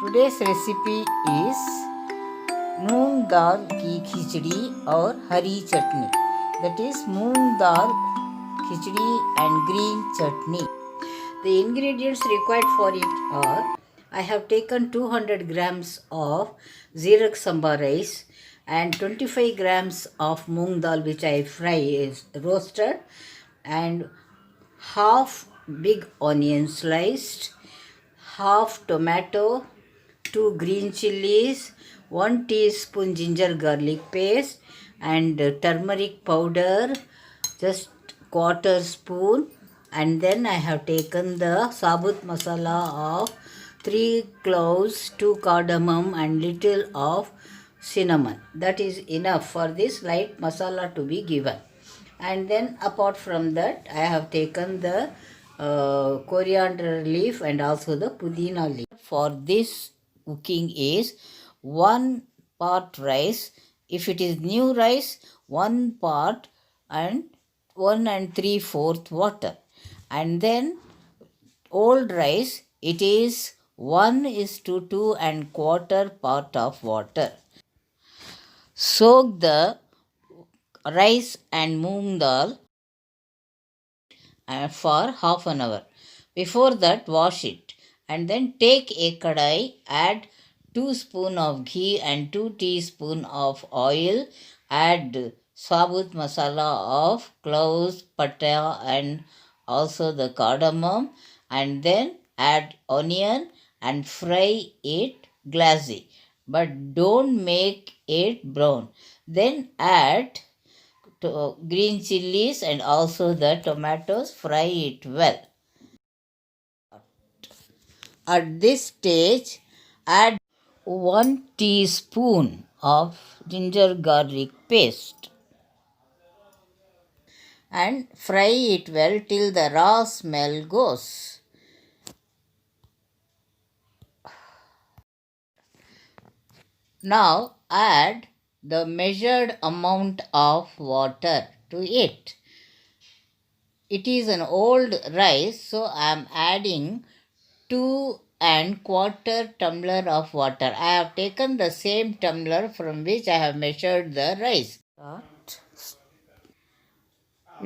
Today's recipe is moong dal ki khichdi or hari chutney. That is moong dal khichdi and green chutney. The ingredients required for it are: I have taken 200 grams of Zeerak Samba rice and 25 grams of moong dal which I roasted, and half big onion sliced, half tomato, 2 green chilies, 1 teaspoon ginger garlic paste, and turmeric powder, just quarter spoon. And then I have taken the sabut masala of 3 cloves, 2 cardamom, and little of cinnamon. That is enough for this light masala to be given. And then apart from that, I have taken the coriander leaf and also the pudina leaf. For this cooking is 1 part rice. If it is new rice, 1 part and 1 3/4 water. And then old rice, it is 1:2 and quarter part of water. Soak the rice and moong dal for half an hour. Before that, wash it and then take a kadai, add 2 spoon of ghee and 2 teaspoon of oil, add sabut masala of cloves, patta and also the cardamom, and then add onion and fry it glassy, but don't make it brown. Then add green chilies and also the tomatoes, fry it well. At this stage, add 1 teaspoon of ginger garlic paste and fry it well till the raw smell goes. Now add the measured amount of water to it. It is an old rice, so I am adding 2 1/4 tumbler of water. I have taken the same tumbler from which I have measured the rice.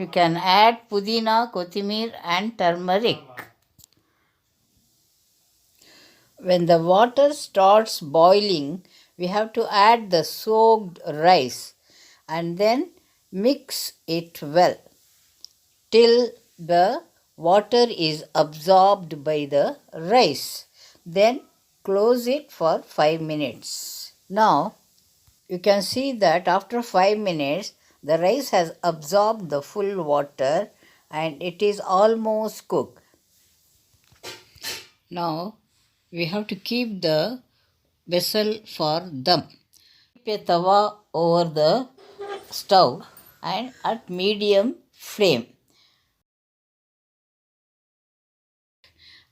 You can add pudina, kothimir and turmeric. When the water starts boiling, we have to add the soaked rice and then mix it well till the water is absorbed by the rice. Then close it for 5 minutes. Now you can see that after 5 minutes the rice has absorbed the full water and it is almost cooked. Now we have to keep the vessel for dum. Keep a tawa over the stove and at medium flame.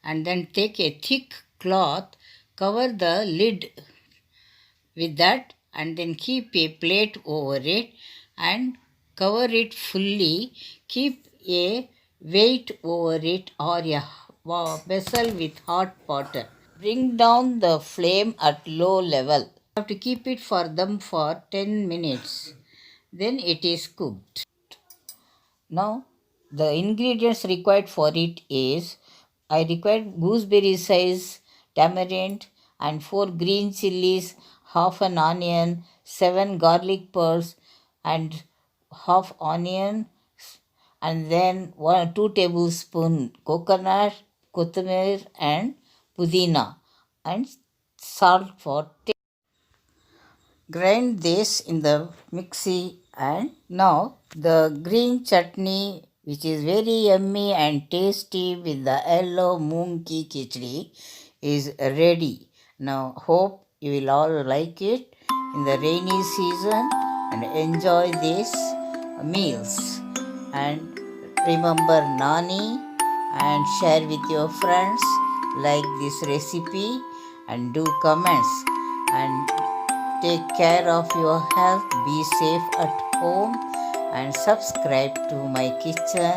And then take a thick cloth, cover the lid with that, and then keep a plate over it and cover it fully. Keep a weight over it or a vessel with hot water. Bring down the flame at low level. You have to keep it for them for 10 minutes. Then it is cooked. Now the ingredients required for it is, I required gooseberry size tamarind and 4 green chilies, half an onion, 7 garlic pearls and half onion, and then 2 tablespoon coconut, kothimir and pudina and salt for taste. Grind this in the mixie. And now the green chutney, which is very yummy and tasty with the yellow moong ki khichdi, is ready. Now hope you will all like it in the rainy season and enjoy these meals. And remember Nani and share with your friends, like this recipe and do comments, and take care of your health, be safe at home and subscribe to my kitchen